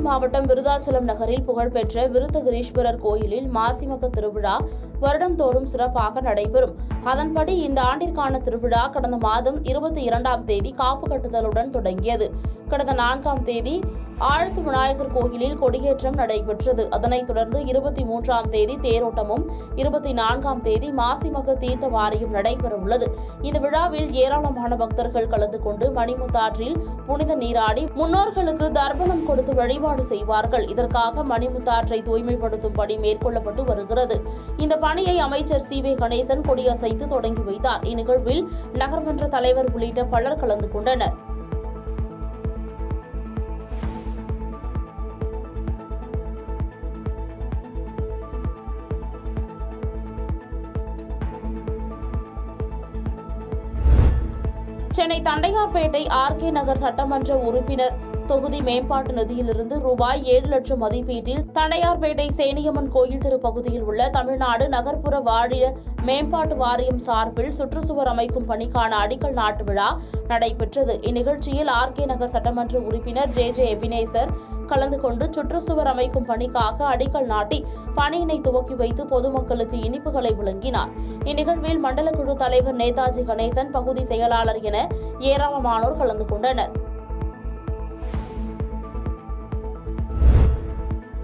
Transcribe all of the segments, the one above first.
மாவட்டம் விருதாச்சலம் நகரில் புகழ்பெற்ற விருத்தகிரீஸ்வரர் கோயிலில் மாசிமக திருவிழா வருடந்தோறும் சிறப்பாக நடைபெறும். அதன்படி இந்த ஆண்டிற்கான திருவிழா கடந்த மாதம் 22ஆம் தேதி காப்பு கட்டுதலுடன் தொடங்கியது. கடந்த 4ஆம் தேதி ஆழ்த்து விநாயகர் கோயிலில் கொடியேற்றம் நடைபெற்றது. அதனைத் தொடர்ந்து 23ஆம் தேதி தேரோட்டமும் 24ஆம் தேதி மாசிமக தீர்த்த வாரியும் நடைபெறவுள்ளது. இந்த விழாவில் ஏராளமான பக்தர்கள் கலந்து கொண்டு மணிமுத்தாற்றில் புனித நீராடி முன்னோர்களுக்கு தர்ப்பணம் கொடுத்து வழிபாடு செய்வார்கள். இதற்காக மணிமுத்தாற்றை தூய்மைப்படுத்தும் பணி மேற்கொள்ளப்பட்டு வருகிறது. இந்த பணியை அமைச்சர் சி.வே. கணேசன் கொடியசைத்து தொடங்கி வைத்தார். இந்நிகழ்வில் நகர்மன்ற தலைவர் உள்ளிட்ட பலர் கலந்து கொண்டனர். சென்னை தண்டையார்பேட்டை ஆர்.கே. நகர் சட்டமன்ற உறுப்பினர் தொகுதி மேம்பாட்டு நிதியிலிருந்து ரூபாய் 7 லட்சம் மதிப்பீட்டில் தண்டையார்பேட்டை சேனியம்மன் கோயில் தெரு பகுதியில் உள்ள தமிழ்நாடு நகர்ப்புற வாழிட மேம்பாட்டு வாரியம் சார்பில் சுற்றுச்சுவர் அமைக்கும் பணிக்கான அடிக்கல் நாட்டு விழா நடைபெற்றது. இந்நிகழ்ச்சியில் ஆர்.கே. நகர் சட்டமன்ற உறுப்பினர் ஜே. எபினேசர் கலந்து கொண்டு சுற்றுச்சுவர் அமைக்கும் பணிக்காக அடிக்கல் நாட்டி பணியினை துவக்கி வைத்து பொதுமக்களுக்கு இனிப்புகளை வழங்கினார். இந்நிகழ்வில் மண்டல குழு தலைவர் நேதாஜி கணேசன், பகுதி செயலாளர் என ஏராளமானோர் கலந்து கொண்டனர்.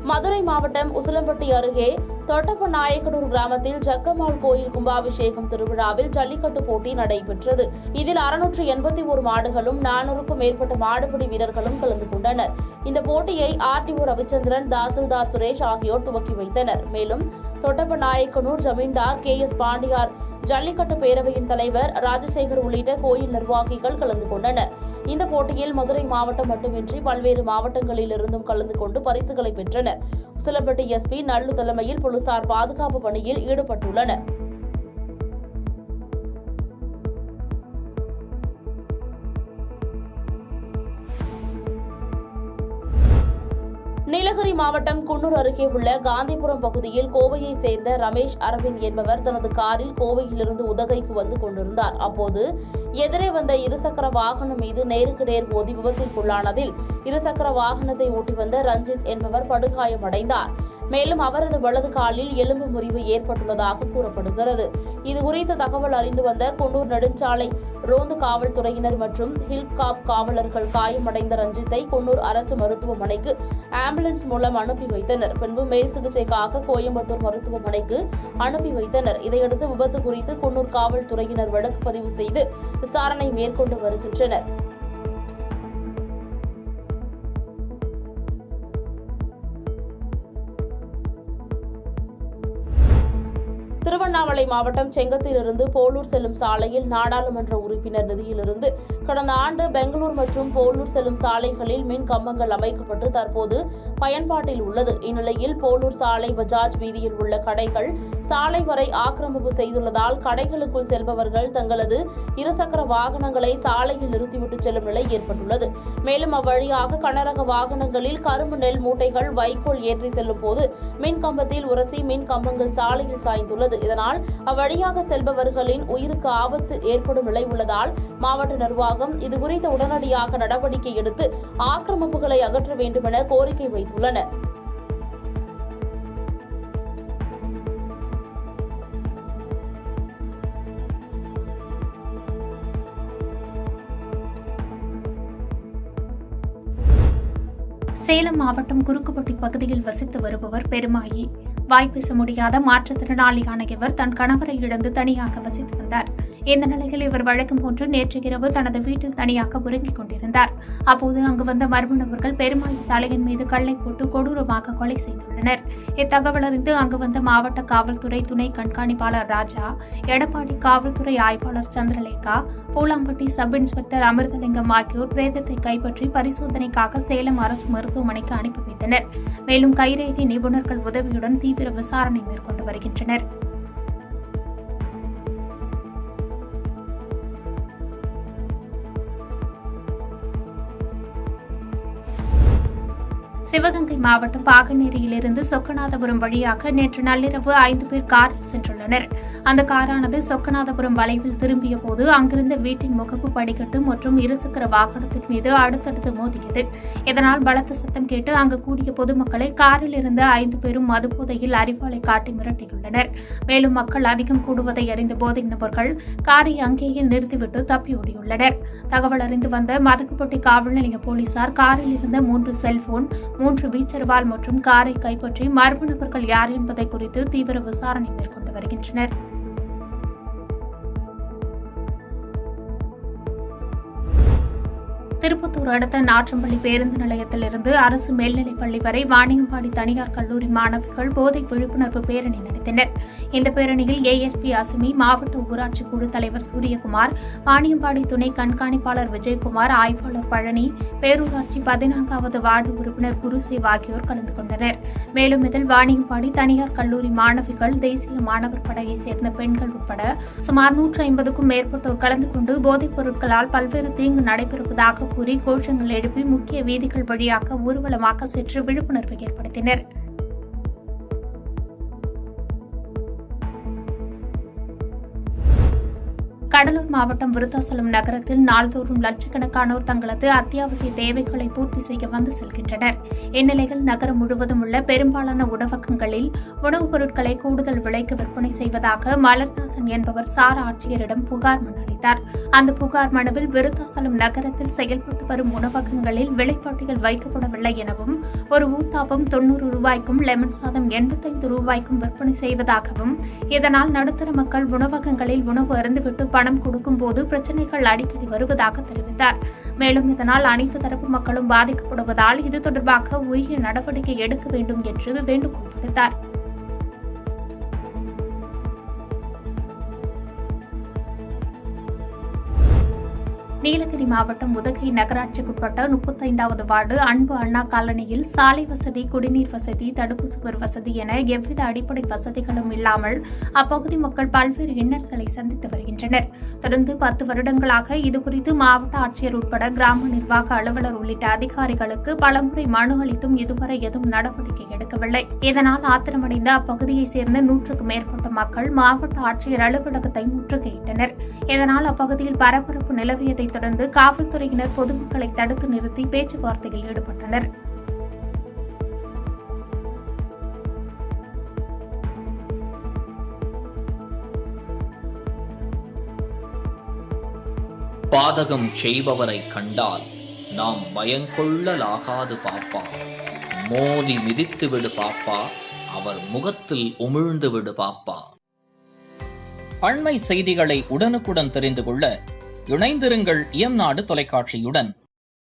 மதுரை மாவட்டம் உசிலம்பட்டி அருகே தொட்டப்பநாயக்கனூர் கிராமத்தில் ஜக்கம்மாள் கோயில் கும்பாபிஷேகம் திருவிழாவில் ஜல்லிக்கட்டு போட்டி நடைபெற்றது. இதில் 681 மாடுகளும் 400க்கும் மேற்பட்ட மாடுபிடி வீரர்களும் கலந்து கொண்டனர். இந்த போட்டியை ஆர்.டி.ஓ. ரவிச்சந்திரன், தாசில்தார் சுரேஷ் ஆகியோர் துவக்கி வைத்தனர். மேலும் தொட்டப்பநாயக்கனூர் ஜமீன்தார் கே.எஸ். பாண்டியார், ஜல்லிக்கட்டு பேரவையின் தலைவர் ராஜசேகர் உள்ளிட்ட கோயில் நிர்வாகிகள் கலந்து கொண்டனர். இந்த போட்டியில் மதுரை மாவட்டம் மட்டுமின்றி பல்வேறு மாவட்டங்களில் இருந்தும் கலந்து கொண்டு பரிசுகளை பெற்றனர். உசிலம்பட்டி எஸ்.பி. நல்லு தலைமையில் போலீசார் பாதுகாப்பு பணியில் ஈடுபட்டுள்ளனர். நீலகிரி மாவட்டம் குன்னூர் அருகே உள்ள காந்திபுரம் பகுதியில் கோவையை சேர்ந்த ரமேஷ் அரவிந்த் என்பவர் தனது காரில் கோவையிலிருந்து உதகைக்கு வந்து கொண்டிருந்தார். அப்போது எதிரே வந்த இருசக்கர வாகனம் மீது நேருக்கு நேர் மோதி விபத்திற்குள்ளானதில் இருசக்கர வாகனத்தை ஓட்டி வந்த ரஞ்சித் என்பவர் படுகாயமடைந்தார். மேலும் அவரது வலது காலில் எலும்பு முறிவு ஏற்பட்டுள்ளதாக கூறப்படுகிறது. இதுகுறித்த தகவல் அறிந்து வந்த குன்னூர் நெடுஞ்சாலை ரோந்து காவல்துறையினர் மற்றும் ஹில்காப் காவலர்கள் காயமடைந்த ரஞ்சித்தை குன்னூர் அரசு மருத்துவமனைக்கு ஆம்புலன்ஸ் மூலம் அனுப்பி வைத்தனர். பின்பு மேல் சிகிச்சைக்காக கோயம்புத்தூர் மருத்துவமனைக்கு அனுப்பி வைத்தனர். இதையடுத்து விபத்து குறித்து குன்னூர் காவல்துறையினர் வழக்கு பதிவு செய்து விசாரணை மேற்கொண்டு வருகின்றனர். திருவண்ணாமலை மாவட்டம் செங்கத்திலிருந்து போலூர் செல்லும் சாலையில் நாடாளுமன்ற உறுப்பினர் நிதியிலிருந்து கடந்த ஆண்டு பெங்களூர் மற்றும் போலூர் செல்லும் சாலைகளில் மின் கம்பங்கள் அமைக்கப்பட்டு தற்போது பயன்பாட்டில் உள்ளது. இந்நிலையில் போலூர் சாலை பஜாஜ் வீதியில் உள்ள கடைகள் சாலை வரை ஆக்கிரமிப்பு செய்துள்ளதால் கடைகளுக்குள் செல்பவர்கள் தங்களது இருசக்கர வாகனங்களை சாலையில் நிறுத்திவிட்டு செல்லும் நிலை ஏற்பட்டுள்ளது. மேலும் அவ்வழியாக கனரக வாகனங்களில் கரும்பு நெல் மூட்டைகள் வைக்கோல் ஏற்றி செல்லும் போது மின் கம்பத்தில் உரசி மின் கம்பங்கள் சாலையில் சாய்ந்துள்ளது. இதனால் அவ்வழியாக செல்பவர்களின் உயிருக்கு ஆபத்து ஏற்படும் நிலை உள்ளதால் மாவட்ட நிர்வாகம் இதுகுறித்து உடனடியாக நடவடிக்கை எடுத்து ஆக்கிரமிப்புகளை அகற்ற வேண்டுமென கோரிக்கை வைத்துள்ளனர். சேலம் மாவட்டம் குறுக்குப்பட்டி பகுதியில் வசித்து வருபவர் பெருமாயி. வாய் பேச முடியாத மாற்றுத்திறனாளியான இவர் தன் கணவரை இழந்து தனியாக வசித்து வந்தார். இந்த நிலையில் இவர் வழக்கம் போன்று நேற்று இரவு தனது வீட்டில் தனியாக உறங்கிக் கொண்டிருந்தார். அப்போது அங்கு வந்த மர்ம நபர்கள் பெருமாயி தலையின் மீது கல்லை போட்டு கொடூரமாக கொலை செய்துள்ளனர். இத்தகவல் அறிந்து அங்கு வந்த மாவட்ட காவல்துறை துணை கண்காணிப்பாளர் ராஜா, எடப்பாடி காவல்துறை ஆய்வாளர் சந்திரலேகா, பூலாம்பட்டி சப் இன்ஸ்பெக்டர் அமிர்தலிங்கம் ஆகியோர் பிரேதத்தை கைப்பற்றி பரிசோதனைக்காக சேலம் அரசு மருத்துவமனைக்கு அனுப்பி வைத்தனர். மேலும் கைரேகை நிபுணர்கள் உதவியுடன் தீவிர விசாரணை மேற்கொண்டு வருகின்றனர். சிவகங்கை மாவட்டம் பாகனேரியிலிருந்து சொக்கநாதபுரம் வழியாக நேற்று நள்ளிரவு 5 பேர் காரில் சென்றுள்ளனர். அந்த காரானது சொக்கநாதபுரம் வளைவில் திரும்பிய போது அங்கிருந்த வீட்டின் முகப்பு படிக்கட்டு மற்றும் இருசக்கர வாகனத்தின் மீது அடுத்தடுத்து மோதியது. இதனால் பலத்த சத்தம் கேட்டு அங்கு கூடிய பொதுமக்களை காரில் இருந்த 5 பேரும் மதுபோதையில் அறிவாளை காட்டி மிரட்டியுள்ளனர். மேலும் மக்கள் அதிகம் கூடுவதை அறிந்த போதை நபர்கள் காரை அங்கேயே நிறுத்திவிட்டு தப்பியோடியுள்ளனர். தகவல் அறிந்து வந்த மதகுப்பட்டி காவல் நிலைய போலீசார் காரில் இருந்த 3 செல்போன், 3 வீச்சர்வால் மற்றும் காரை கைப்பற்றி மர்ம நபர்கள் யார் என்பதை குறித்து தீவிர விசாரணை மேற்கொண்டு வருகின்றனர். திருப்பத்தூர் அடுத்த நாற்றம்பள்ளி பேருந்து நிலையத்திலிருந்து அரசு மேல்நிலைப்பள்ளி வரை வாணியம்பாடி தனியார் கல்லூரி மாணவிகள் போதை விழிப்புணர்வு பேரணி நடத்தினர். இந்த பேரணியில் ஏஎஸ்பி அசுமி, மாவட்ட ஊராட்சி குழு தலைவர் சூரியகுமார், வாணியம்பாடி துணை கண்காணிப்பாளர் விஜயகுமார், ஆய்வாளர் பழனி, பேரூராட்சி 14வது வார்டு உறுப்பினர் குருசேவ் ஆகியோர் கலந்து கொண்டனர். மேலும் இதில் வாணியம்பாடி தனியார் கல்லூரி மாணவிகள், தேசிய மாணவர் படையை சேர்ந்த பெண்கள் உட்பட சுமார் 150க்கும் மேற்பட்டோர் கலந்து கொண்டு போதைப் பொருட்களால் பல்வேறு தீங்கு நடைபெறுவதாக கூறி கோஷங்கள் எழுப்பி முக்கிய வீதிகள் வழியாக ஊர்வலமாக சென்று விழிப்புணர்வு ஏற்படுத்தினர். கடலூர் மாவட்டம் விருத்தாசலம் நகரத்தில் நாள்தோறும் லட்சக்கணக்கானோர் தங்களது அத்தியாவசிய தேவைகளை பூர்த்தி செய்ய வந்து செல்கின்றனர். இந்நிலையில் நகரம் முழுவதும் உள்ள பெரும்பாலான உணவகங்களில் உணவுப் பொருட்களை கூடுதல் விலைக்கு விற்பனை செய்வதாக மலர்தாசன் என்பவர் சார் ஆட்சியரிடம் புகார் மனு அளித்தார். அந்த புகார் மனுவில் விருத்தாசலம் நகரத்தில் செயல்பட்டு வரும் உணவகங்களில் விலைப்பட்டியல் வைக்கப்படவில்லை எனவும், ஒரு ஊத்தாப்பம் 90 ரூபாய்க்கும், லெமன் சாதம் 85 ரூபாய்க்கும் விற்பனை செய்வதாகவும், இதனால் நடுத்தர மக்கள் உணவகங்களில் உணவு அருந்துவிட்டு பணம் கொடுக்கும் போது பிரச்சினைகள் அடிக்கடி வருவதாக தெரிவித்தார். மேலும் இதனால் அனைத்து தரப்பு மக்களும் பாதிக்கப்படுவதால் இது தொடர்பாக உரிய நடவடிக்கை எடுக்க வேண்டும் என்று வேண்டுகோள் விடுத்தார். நீலகிரி மாவட்டம் உதகை நகராட்சிக்குட்பட்ட 35வது வார்டு அன்பு அண்ணா காலனியில் சாலை வசதி, குடிநீர் வசதி, தடுப்பு சுவர் வசதி என எவ்வித அடிப்படை வசதிகளும் இல்லாமல் அப்பகுதி மக்கள் பல்வேறு இன்னல்களை சந்தித்து வருகின்றனர். தொடர்ந்து 10 வருடங்களாக இதுகுறித்து மாவட்ட ஆட்சியர் உட்பட கிராம நிர்வாக அலுவலர் உள்ளிட்ட அதிகாரிகளுக்கு பலமுறை மனு அளித்தும் இதுவரை எதுவும் நடவடிக்கை எடுக்கவில்லை. இதனால் ஆத்திரமடைந்த அப்பகுதியைச் சேர்ந்த 100க்கும் மேற்பட்ட மக்கள் மாவட்ட ஆட்சியர் அலுவலகத்தை முற்றுகையிட்டனர். இதனால் அப்பகுதியில் பரபரப்பு நிலவியதை தொடர்ந்து காவல்துறையினர் பொதுமக்களை தடுத்து நிறுத்தி பேச்சுவார்த்தையில் ஈடுபட்டனர். பாதகம் செய்பவரை கண்டால் நாம் பயங்கொள்ளலாகாது பாப்பா, மோதி மிதித்து விடு பாப்பா, அவர் முகத்தில் உமிழ்ந்து விடு பாப்பா. அண்மை செய்திகளை உடனுக்குடன் தெரிந்து கொள்ள இணைந்திருங்கள் இயம்நாடு தொலைக்காட்சியுடன்.